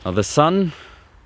Now, the sun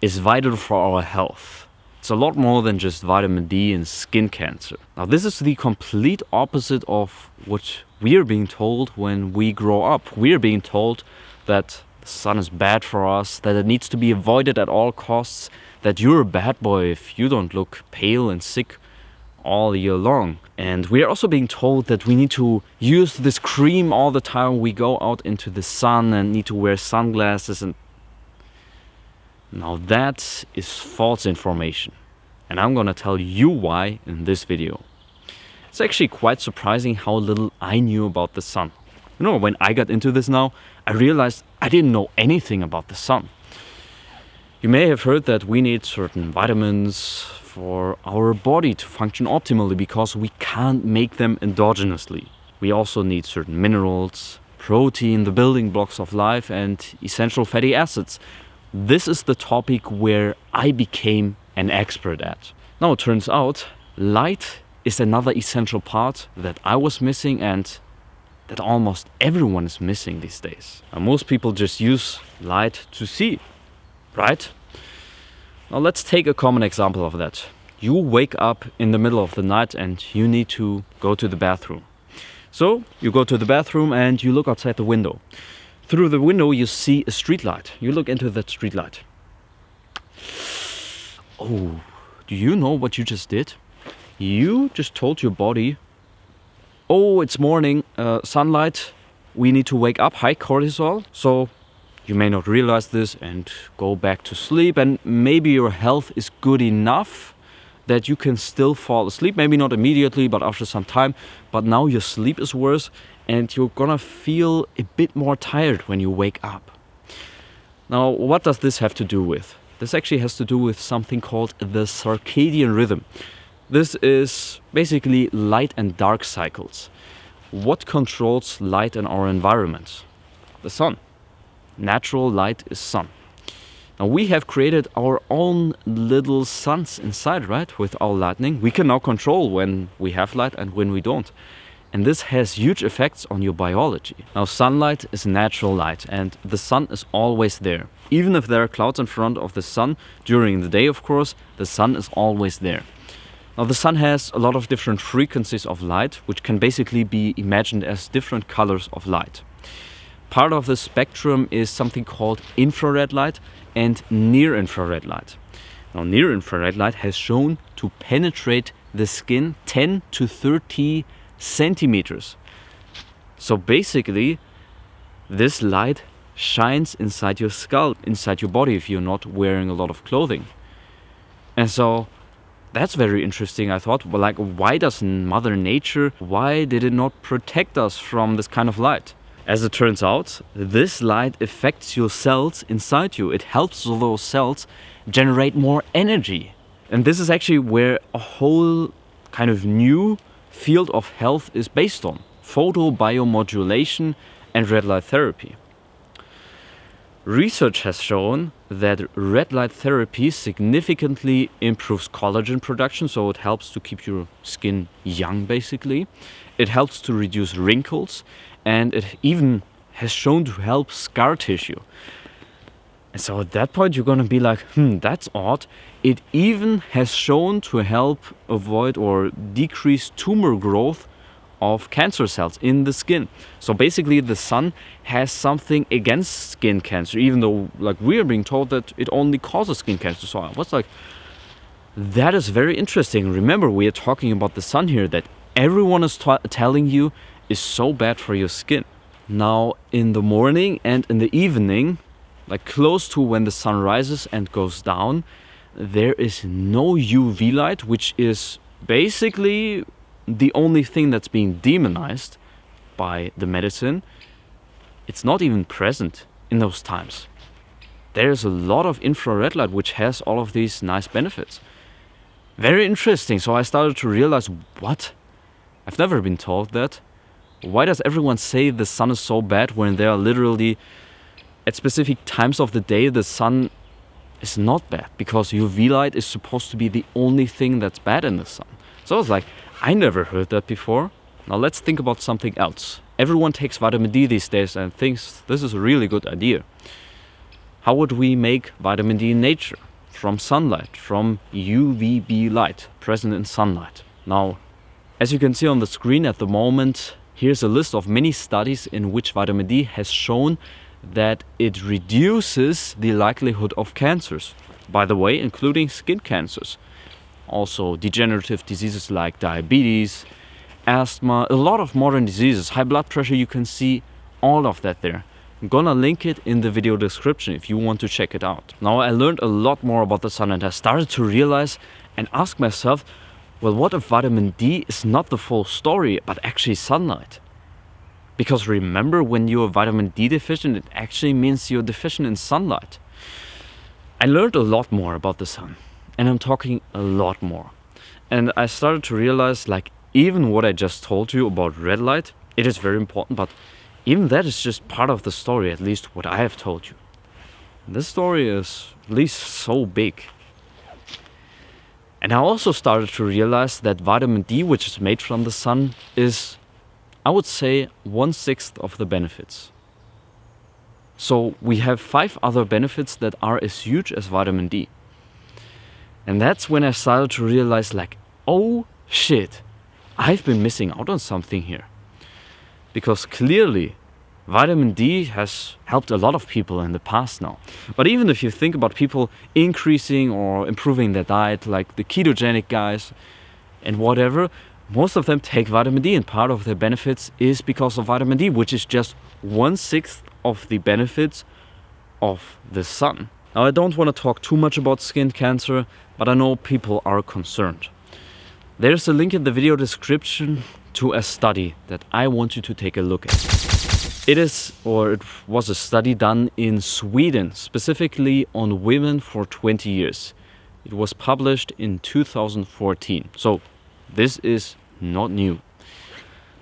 is vital for our health. It's a lot more than just vitamin D and skin cancer. Now, this is the complete opposite of what we are being told when we grow up. We are being told that the sun is bad for us, that it needs to be avoided at all costs, that you're a bad boy if you don't look pale and sick all year long. And we are also being told that we need to use this cream all the time we go out into the sun and need to wear sunglasses. And now that is false information. And I'm gonna tell you why in this video. It's actually quite surprising how little I knew about the sun. You know, when I got into this now, I realized I didn't know anything about the sun. You may have heard that we need certain vitamins for our body to function optimally because we can't make them endogenously. We also need certain minerals, protein, the building blocks of life, and essential fatty acids. This is the topic where I became an expert at. Now it turns out light is another essential part that I was missing and that almost everyone is missing these days. Now, most people just use light to see, right? Now let's take a common example of that. You wake up in the middle of the night and you need to go to the bathroom. So you go to the bathroom and you look outside the window. Through the window you see a street light. You look into that street light. Oh, do you know what you just did? You just told your body, oh, it's morning, sunlight, we need to wake up, high cortisol. So you may not realize this and go back to sleep, and maybe your health is good enough that you can still fall asleep, maybe not immediately, but after some time. But now your sleep is worse and you're gonna feel a bit more tired when you wake up. Now, what does this have to do with? This actually has to do with something called the circadian rhythm. This is basically light and dark cycles. What controls light in our environment? The sun. Natural light is sun. Now we have created our own little suns inside, right? With our lightning. We can now control when we have light and when we don't. And this has huge effects on your biology. Now sunlight is natural light and the sun is always there. Even if there are clouds in front of the sun during the day, of course, the sun is always there. Now the sun has a lot of different frequencies of light, which can basically be imagined as different colors of light. Part of the spectrum is something called infrared light and near-infrared light. Now near-infrared light has shown to penetrate the skin 10 to 30 centimeters. So basically this light shines inside your skull, inside your body if you're not wearing a lot of clothing. And so that's very interesting, I thought. Well, like, why does Mother Nature, why did it not protect us from this kind of light? As it turns out, this light affects your cells inside you. It helps those cells generate more energy. And this is actually where a whole kind of new field of health is based on. Photobiomodulation and red light therapy. Research has shown that red light therapy significantly improves collagen production, so it helps to keep your skin young basically. It helps to reduce wrinkles, and it even has shown to help scar tissue. And so at that point you're gonna be like, that's odd. It even has shown to help avoid or decrease tumor growth of cancer cells in the skin. So basically the sun has something against skin cancer, even though like we are being told that it only causes skin cancer. So I was like, that is very interesting. Remember, we are talking about the sun here that everyone is telling you is so bad for your skin. Now in the morning and in the evening, like close to when the sun rises and goes down, there is no UV light, which is basically the only thing that's being demonized by the medicine. It's not even present in those times. There's a lot of infrared light which has all of these nice benefits. Very interesting. So I started to realize, what? I've never been told that. Why does everyone say the sun is so bad when there are literally at specific times of the day the sun is not bad? Because UV light is supposed to be the only thing that's bad in the sun. So I was like, I never heard that before. Now let's think about something else. Everyone takes vitamin D these days and thinks this is a really good idea. how would we make vitamin D in nature? From sunlight, from UVB light present in sunlight. Now, as you can see on the screen at the moment, here's a list of many studies in which vitamin D has shown that it reduces the likelihood of cancers. By the way, including skin cancers. Also degenerative diseases like diabetes, asthma, a lot of modern diseases, high blood pressure, you can see all of that there. I'm gonna link it in the video description if you want to check it out. Now, I learned a lot more about the sun and I started to realize and ask myself, well, what if vitamin D is not the full story, but actually sunlight? Because remember, when you're vitamin D deficient, it actually means you're deficient in sunlight. I learned a lot more about the sun, and I'm talking a lot more. And I started to realize, like, even what I just told you about red light, it is very important, but even that is just part of the story, at least what I have told you. This story is at least so big. And I also started to realize that vitamin D, which is made from the sun, is, I would say, 1/6 of the benefits. So we have 5 other benefits that are as huge as vitamin D. And that's when I started to realize, like, oh shit, I've been missing out on something here. Because clearly, vitamin D has helped a lot of people in the past now. But even if you think about people increasing or improving their diet, like the ketogenic guys and whatever, most of them take vitamin D, and part of their benefits is because of vitamin D, which is just 1/6 of the benefits of the sun. Now, I don't want to talk too much about skin cancer, but I know people are concerned. There's a link in the video description to a study that I want you to take a look at. It was a study done in Sweden, specifically on women for 20 years. It was published in 2014. So this is not new.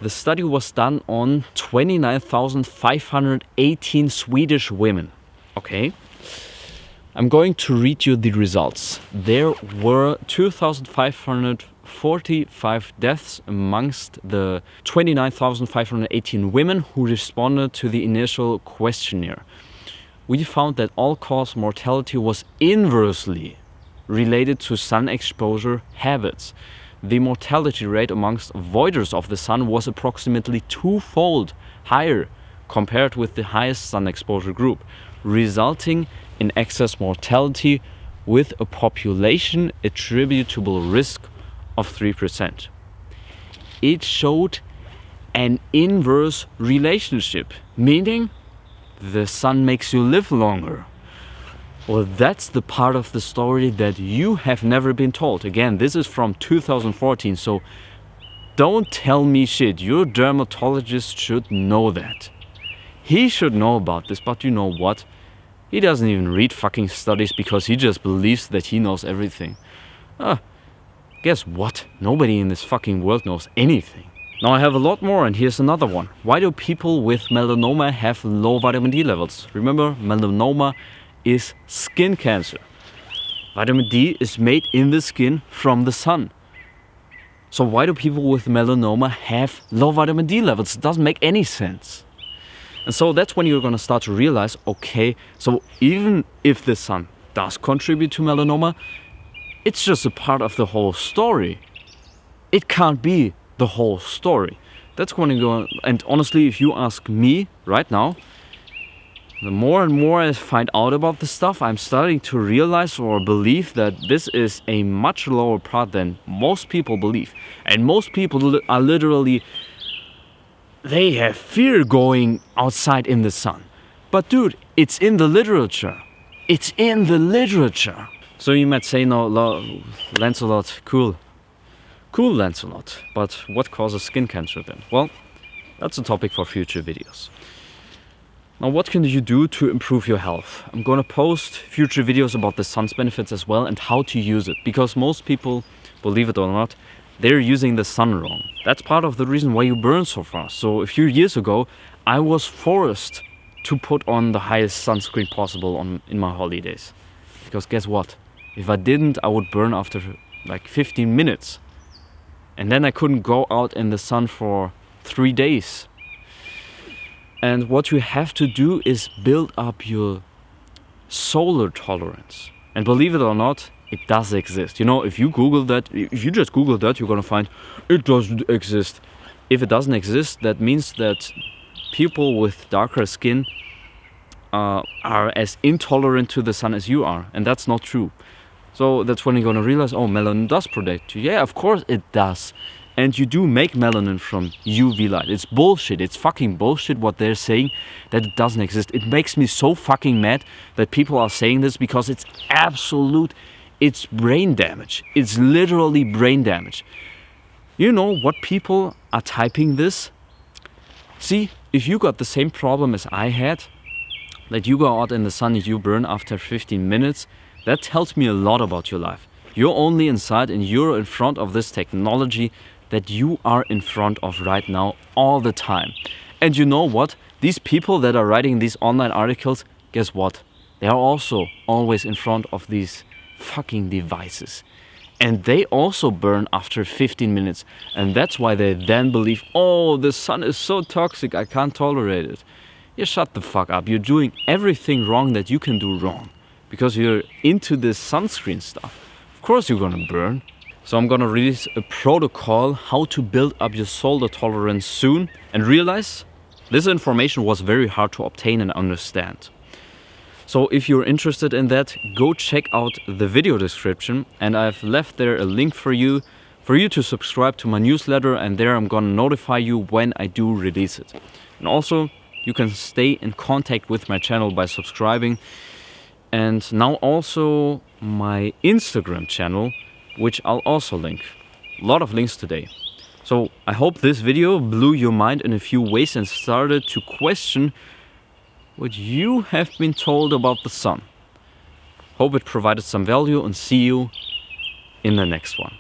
The study was done on 29,518 Swedish women. Okay? I'm going to read you the results. There were 2,545 deaths amongst the 29,518 women who responded to the initial questionnaire. We found that all-cause mortality was inversely related to sun exposure habits. The mortality rate amongst avoiders of the sun was approximately 2-fold higher compared with the highest sun exposure group, resulting in excess mortality with a population attributable risk of 3%. It showed an inverse relationship, meaning the sun makes you live longer. Well, that's the part of the story that you have never been told. Again, this is from 2014, so don't tell me shit. Your dermatologist should know that. He should know about this, but you know what? He doesn't even read fucking studies because he just believes that he knows everything. Guess what? Nobody in this fucking world knows anything. Now I have a lot more, and here's another one. Why do people with melanoma have low vitamin D levels? Remember, melanoma is skin cancer. Vitamin D is made in the skin from the sun. So why do people with melanoma have low vitamin D levels? It doesn't make any sense. And so that's when you're gonna start to realize, okay, so even if the sun does contribute to melanoma, it's just a part of the whole story. It can't be the whole story. That's going to go, and honestly, if you ask me right now, the more and more I find out about this stuff, I'm starting to realize or believe that this is a much lower part than most people believe. And most people are literally, they have fear going outside in the sun. But dude, it's in the literature. It's in the literature. So you might say, no, Lancelot, cool. Cool, Lancelot. But what causes skin cancer then? Well, that's a topic for future videos. Now, what can you do to improve your health? I'm gonna post future videos about the sun's benefits as well and how to use it. Because most people, believe it or not, they're using the sun wrong. That's part of the reason why you burn so fast. So a few years ago, I was forced to put on the highest sunscreen possible in my holidays. Because guess what? If I didn't, I would burn after like 15 minutes. And then I couldn't go out in the sun for 3 days. And what you have to do is build up your solar tolerance. And believe it or not, it does exist. You know, if you Google that, if you just Google that, you're gonna find it doesn't exist. If it doesn't exist, that means that people with darker skin are as intolerant to the sun as you are, and that's not true. So that's when you're gonna realize, oh, melanin does protect you. Yeah, of course it does. And you do make melanin from UV light. It's bullshit. It's fucking bullshit what they're saying, that it doesn't exist. It makes me so fucking mad that people are saying this, because it's absolute, it's brain damage. It's literally brain damage. You know what people are typing this? See, if you got the same problem as I had, that you go out in the sun and you burn after 15 minutes, that tells me a lot about your life. You're only inside and you're in front of this technology that you are in front of right now all the time. And you know what? These people that are writing these online articles, guess what? They are also always in front of these fucking devices. And they also burn after 15 minutes. And that's why they then believe, oh, the sun is so toxic, I can't tolerate it. Yeah, shut the fuck up. You're doing everything wrong that you can do wrong, because you're into this sunscreen stuff. Of course you're gonna burn. So I'm gonna release a protocol how to build up your solar tolerance soon, and realize this information was very hard to obtain and understand. So if you're interested in that, go check out the video description, and I've left there a link for you to subscribe to my newsletter, and there I'm gonna notify you when I do release it. And also, you can stay in contact with my channel by subscribing. And now also my Instagram channel, which I'll also link. A lot of links today. So I hope this video blew your mind in a few ways and started to question what you have been told about the sun. Hope it provided some value, and see you in the next one.